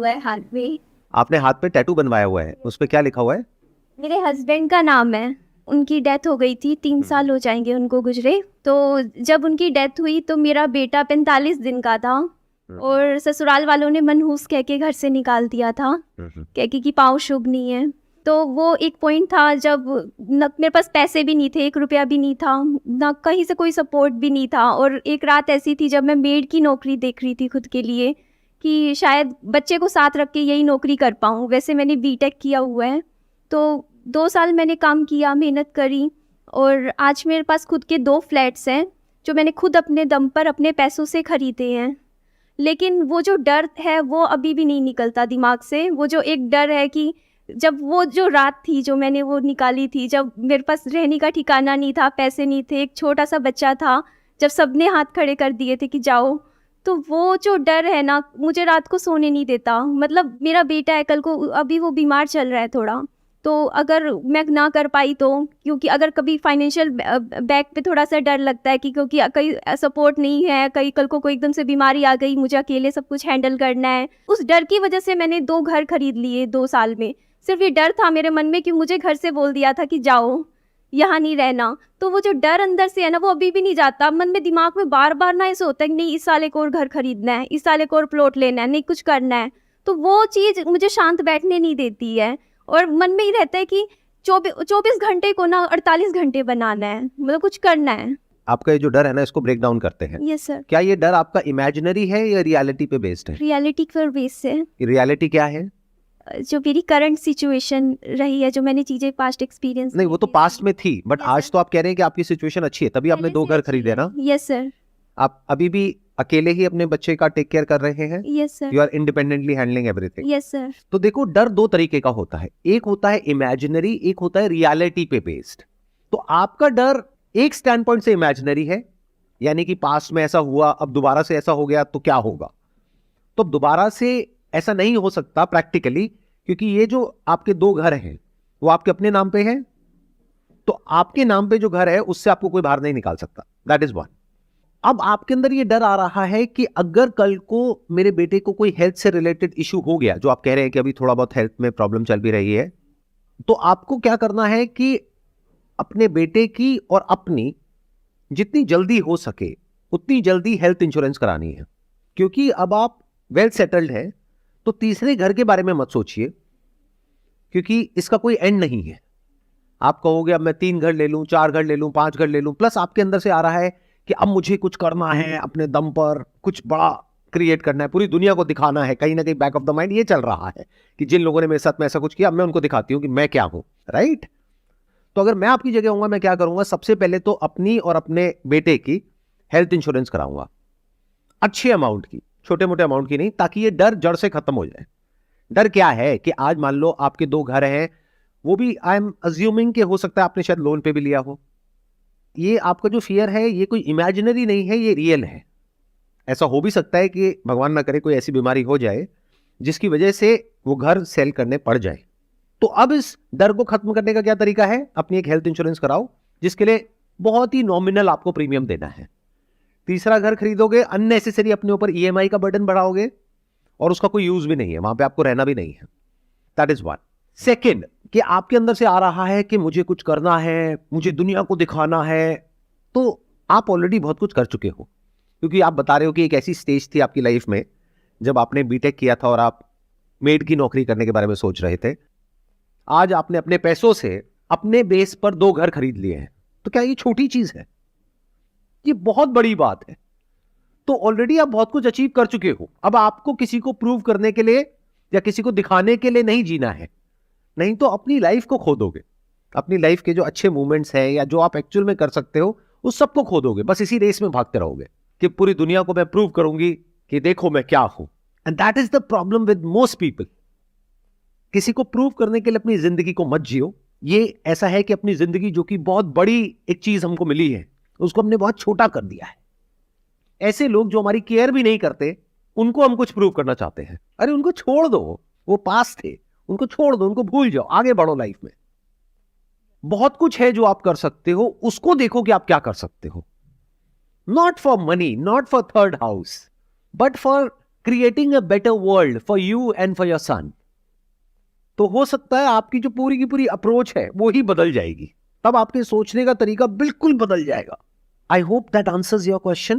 हुआ है हाथ में। आपने हाथ पे टैटू बनवाया हुआ है, उस पे क्या लिखा हुआ है? मेरे हस्बैंड का नाम है। उनकी डेथ हो गई थी, 3 साल हो जाएंगे उनको गुजरे। तो जब उनकी डेथ हुई तो मेरा बेटा 45 दिन का था और ससुराल वालों ने मनहूस कह के घर से निकाल दिया था, कह के कि पाँव शुभ नहीं है। तो वो एक पॉइंट था जब न मेरे पास पैसे भी नहीं थे, 1 रुपया भी नहीं था, ना कहीं से कोई सपोर्ट भी नहीं था। और एक रात ऐसी थी जब मैं मेड की नौकरी देख रही थी खुद के लिए कि शायद बच्चे को साथ रख के यही नौकरी कर पाऊँ। वैसे मैंने बीटेक किया हुआ है, तो 2 साल मैंने काम किया, मेहनत करी और आज मेरे पास खुद के 2 फ्लैट्स हैं जो मैंने खुद अपने दम पर अपने पैसों से ख़रीदे हैं। लेकिन वो जो डर है वो अभी भी नहीं निकलता दिमाग से। वो जो एक डर है कि जब वो जो रात थी जो मैंने वो निकाली थी, जब मेरे पास रहने का ठिकाना नहीं था, पैसे नहीं थे, एक छोटा सा बच्चा था, जब सबने हाथ खड़े कर दिए थे कि जाओ, तो वो जो डर है ना मुझे रात को सोने नहीं देता। मतलब मेरा बेटा है, कल को अभी वो बीमार चल रहा है थोड़ा, तो अगर मैं ना कर पाई तो, क्योंकि अगर कभी फाइनेंशियल बैक पे थोड़ा सा डर लगता है कि क्योंकि कहीं सपोर्ट नहीं है, कहीं कल को कोई एकदम से बीमारी आ गई, मुझे अकेले सब कुछ हैंडल करना है। उस डर की वजह से मैंने 2 घर खरीद लिए 2 साल में। सिर्फ ये डर था मेरे मन में कि मुझे घर से बोल दिया था कि जाओ, यहाँ नहीं रहना। तो वो जो डर अंदर से है ना वो अभी भी नहीं जाता। मन में दिमाग में बार बार ना ऐसे होता है कि नहीं इस साल एक और घर खरीदना है, इस साल एक और प्लॉट लेना है, नहीं कुछ करना है। तो वो चीज़ मुझे शांत बैठने नहीं देती है और मन में ही रहता है कि 24 घंटे को ना 48 घंटे बनाना है, मतलब कुछ करना है। आपका ये जो डर है ना, इसको ब्रेक डाउन करते हैं। Yes sir. क्या ये डर आपका इमेजिनरी है या रियलिटी पे बेस्ड है? रियलिटी पर बेस से। रियलिटी क्या है? जो मेरी करंट सिचुएशन रही है, जो मैंने चीज़ें पास्ट एक्सपीरियंस नहीं, वो तो पास्ट में थी, बट Yes, आज sir. तो आप कह रहे हैं कि आपकी सिचुएशन अच्छी है, तभी आपने 2 घर खरीदे ना। Yes sir. आप अभी भी अकेले ही अपने बच्चे का टेक केयर कर रहे हैं? Yes sir. You are independently handling everything? Yes sir. तो देखो, डर 2 तरीके का होता है, एक होता है इमेजिनरी, एक होता है रियलिटी पे बेस्ड। तो आपका डर एक स्टैंड पॉइंट से इमेजिनरी है, यानी कि पास्ट में ऐसा हुआ, अब दोबारा से ऐसा हो गया तो क्या होगा। तो दोबारा से ऐसा नहीं हो सकता प्रैक्टिकली, क्योंकि ये जो आपके 2 घर हैं वो आपके अपने नाम पे हैं, तो आपके नाम पे जो घर है उससे आपको कोई बाहर नहीं निकाल सकता। That is one. अब आपके अंदर ये डर आ रहा है कि अगर कल को मेरे बेटे को कोई हेल्थ से रिलेटेड इशू हो गया, जो आप कह रहे हैं कि अभी थोड़ा बहुत हेल्थ में प्रॉब्लम चल भी रही है, तो आपको क्या करना है कि अपने बेटे की और अपनी जितनी जल्दी हो सके उतनी जल्दी हेल्थ इंश्योरेंस करानी है। क्योंकि अब आप वेल सेटल्ड हैं, तो तीसरे घर के बारे में मत सोचिए, क्योंकि इसका कोई एंड नहीं है। आप कहोगे अब मैं 3 घर ले लूं, 4 घर ले लूं, 5 घर ले लूं, प्लस आपके अंदर से आ रहा है कि अब मुझे कुछ करना है, अपने दम पर कुछ बड़ा क्रिएट करना है, पूरी दुनिया को दिखाना है। कहीं ना कहीं बैक ऑफ द माइंड ये चल रहा है कि जिन लोगों ने मेरे साथ में ऐसा कुछ किया, अब मैं उनको दिखाती हूं कि मैं क्या हूं। राइट? तो अगर मैं आपकी जगह होऊंगा, मैं क्या करूंगा, सबसे पहले तो अपनी और अपने बेटे की हेल्थ इंश्योरेंस कराऊंगा, अच्छे अमाउंट की, छोटे मोटे अमाउंट की नहीं, ताकि ये डर जड़ से खत्म हो जाए। डर क्या है कि आज मान लो आपके 2 घर हैं, वो भी आई एम अज्यूमिंग कि हो सकता है आपने शायद लोन पे भी लिया हो। ये आपका जो फियर है ये कोई इमेजिनरी नहीं है, ये रियल है। ऐसा हो भी सकता है कि भगवान ना करे कोई ऐसी बीमारी हो जाए जिसकी वजह से वो घर सेल करने पड़ जाए। तो अब इस डर को खत्म करने का क्या तरीका है? अपनी एक हेल्थ इंश्योरेंस कराओ, जिसके लिए बहुत ही नॉमिनल आपको प्रीमियम देना है। तीसरा घर खरीदोगे, अननेसेसरी अपने ऊपर ईएमआई का बर्डन बढ़ाओगे और उसका कोई यूज भी नहीं है, वहां पे आपको रहना भी नहीं है। That is one. सेकेंड, कि आपके अंदर से आ रहा है कि मुझे कुछ करना है, मुझे दुनिया को दिखाना है, तो आप ऑलरेडी बहुत कुछ कर चुके हो, क्योंकि आप बता रहे हो कि एक ऐसी स्टेज थी आपकी लाइफ में जब आपने बीटेक किया था और आप मेड की नौकरी करने के बारे में सोच रहे थे। आज आपने अपने पैसों से अपने बेस पर 2 घर खरीद लिए हैं। तो क्या ये छोटी चीज है? ये बहुत बड़ी बात है। तो ऑलरेडी आप बहुत कुछ अचीव कर चुके हो। अब आपको किसी को प्रूव करने के लिए या किसी को दिखाने के लिए नहीं जीना है, नहीं तो अपनी लाइफ को खो दोगे। अपनी लाइफ के जो अच्छे मोमेंट्स हैं या जो आप एक्चुअल में कर सकते हो उस सबको खो दोगे। बस इसी रेस में भागते रहोगे कि पूरी दुनिया को मैं प्रूव करूंगी कि देखो मैं क्या हूं। And that is the problem with most people. किसी को प्रूव करने के लिए अपनी जिंदगी को मत जियो। ये ऐसा है कि अपनी जिंदगी, जो कि बहुत बड़ी एक चीज हमको मिली है, उसको हमने बहुत छोटा कर दिया है। ऐसे लोग जो हमारी केयर भी नहीं करते, उनको हम कुछ प्रूव करना चाहते हैं। अरे उनको छोड़ दो, वो पास थे, उनको छोड़ दो, उनको भूल जाओ, आगे बढ़ो लाइफ में। बहुत कुछ है जो आप कर सकते हो, उसको देखो कि आप क्या कर सकते हो। Not for money, not for third house, but for creating a better world for you and for your son, तो हो सकता है आपकी जो पूरी की पूरी अप्रोच है वो ही बदल जाएगी, तब आपके सोचने का तरीका बिल्कुल बदल जाएगा। I hope that answers your question.